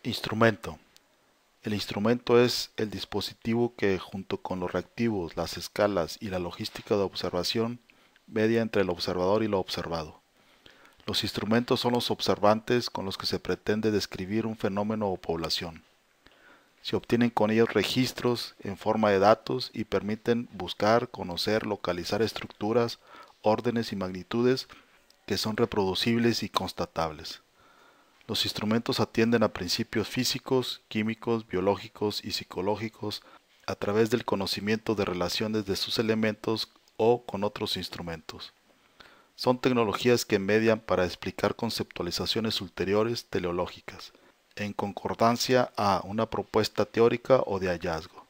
Instrumento. El instrumento es el dispositivo que, junto con los reactivos, las escalas y la logística de observación, media entre el observador y lo observado. Los instrumentos son los observantes con los que se pretende describir un fenómeno o población. Se obtienen con ellos registros en forma de datos y permiten buscar, conocer, localizar estructuras, órdenes y magnitudes que son reproducibles y constatables. Los instrumentos atienden a principios físicos, químicos, biológicos y psicológicos a través del conocimiento de relaciones de sus elementos o con otros instrumentos. Son tecnologías que median para explicar conceptualizaciones ulteriores teleológicas, en concordancia a una propuesta teórica o de hallazgo.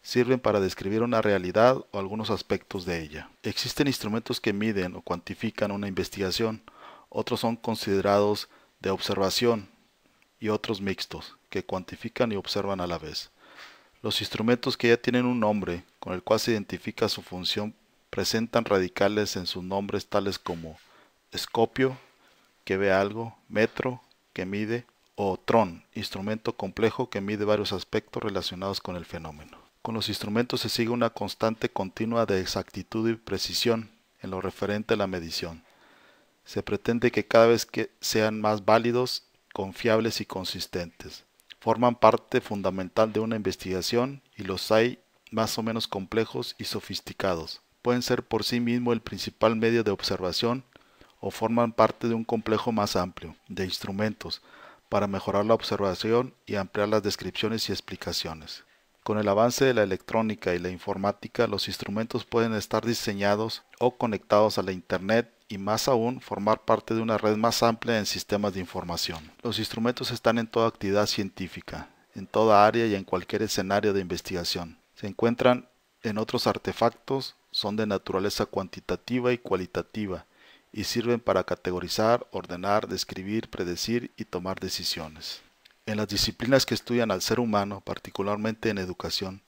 Sirven para describir una realidad o algunos aspectos de ella. Existen instrumentos que miden o cuantifican una investigación, otros son considerados de observación y otros mixtos, que cuantifican y observan a la vez. Los instrumentos que ya tienen un nombre con el cual se identifica su función presentan radicales en sus nombres tales como escopio, que ve algo, metro, que mide, o tron, instrumento complejo que mide varios aspectos relacionados con el fenómeno. Con los instrumentos se sigue una constante continua de exactitud y precisión en lo referente a la medición. Se pretende que cada vez que sean más válidos, confiables y consistentes. Forman parte fundamental de una investigación y los hay más o menos complejos y sofisticados. Pueden ser por sí mismo el principal medio de observación o forman parte de un complejo más amplio de instrumentos para mejorar la observación y ampliar las descripciones y explicaciones. Con el avance de la electrónica y la informática, los instrumentos pueden estar diseñados o conectados a la Internet y más aún formar parte de una red más amplia en sistemas de información. Los instrumentos están en toda actividad científica, en toda área y en cualquier escenario de investigación. Se encuentran en otros artefactos, son de naturaleza cuantitativa y cualitativa y sirven para categorizar, ordenar, describir, predecir y tomar decisiones. En las disciplinas que estudian al ser humano, particularmente en educación,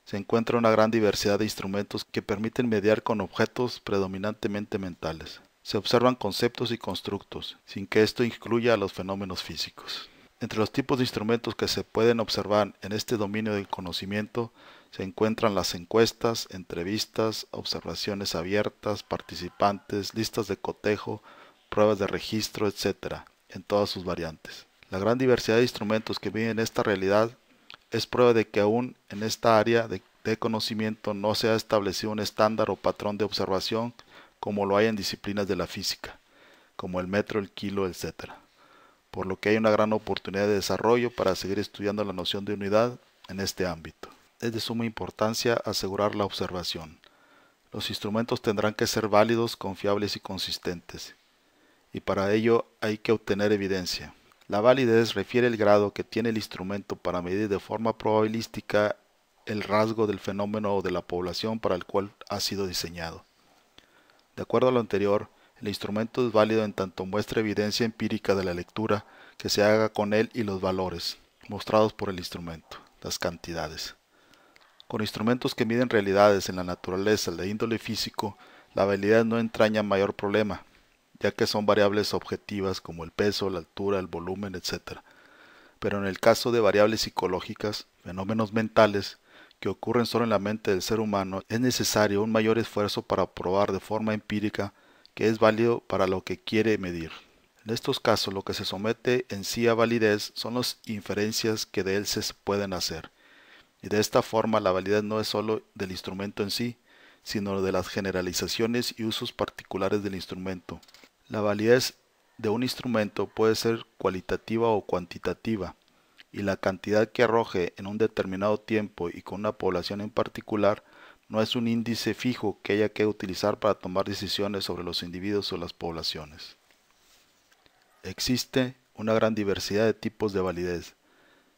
se encuentra una gran diversidad de instrumentos que permiten mediar con objetos predominantemente mentales. Se observan conceptos y constructos, sin que esto incluya a los fenómenos físicos. Entre los tipos de instrumentos que se pueden observar en este dominio del conocimiento se encuentran las encuestas, entrevistas, observaciones abiertas, participantes, listas de cotejo, pruebas de registro, etc., en todas sus variantes. La gran diversidad de instrumentos que miden esta realidad es prueba de que aún en esta área de conocimiento no se ha establecido un estándar o patrón de observación como lo hay en disciplinas de la física, como el metro, el kilo, etc., por lo que hay una gran oportunidad de desarrollo para seguir estudiando la noción de unidad en este ámbito. Es de suma importancia asegurar la observación. Los instrumentos tendrán que ser válidos, confiables y consistentes, y para ello hay que obtener evidencia. La validez refiere el grado que tiene el instrumento para medir de forma probabilística el rasgo del fenómeno o de la población para el cual ha sido diseñado. De acuerdo a lo anterior, el instrumento es válido en tanto muestre evidencia empírica de la lectura que se haga con él y los valores mostrados por el instrumento, las cantidades. Con instrumentos que miden realidades en la naturaleza de índole físico, la validez no entraña mayor problema, ya que son variables objetivas como el peso, la altura, el volumen, etc. Pero en el caso de variables psicológicas, fenómenos mentales, que ocurren solo en la mente del ser humano, es necesario un mayor esfuerzo para probar de forma empírica que es válido para lo que quiere medir. En estos casos, lo que se somete en sí a validez son las inferencias que de él se pueden hacer, y de esta forma la validez no es sólo del instrumento en sí, sino de las generalizaciones y usos particulares del instrumento. La validez de un instrumento puede ser cualitativa o cuantitativa, y la cantidad que arroje en un determinado tiempo y con una población en particular no es un índice fijo que haya que utilizar para tomar decisiones sobre los individuos o las poblaciones. Existe una gran diversidad de tipos de validez,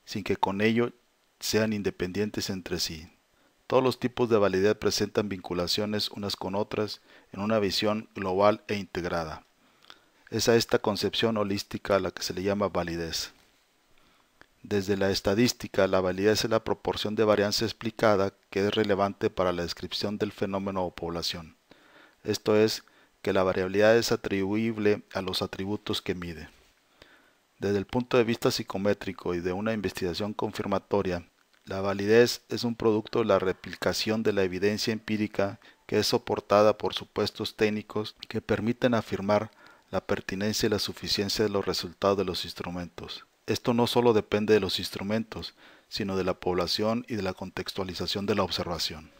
sin que con ello sean independientes entre sí. Todos los tipos de validez presentan vinculaciones unas con otras en una visión global e integrada. Es a esta concepción holística a la que se le llama validez. Desde la estadística, la validez es la proporción de varianza explicada que es relevante para la descripción del fenómeno o población. Esto es, que la variabilidad es atribuible a los atributos que mide. Desde el punto de vista psicométrico y de una investigación confirmatoria, la validez es un producto de la replicación de la evidencia empírica que es soportada por supuestos técnicos que permiten afirmar la pertinencia y la suficiencia de los resultados de los instrumentos. Esto no solo depende de los instrumentos, sino de la población y de la contextualización de la observación.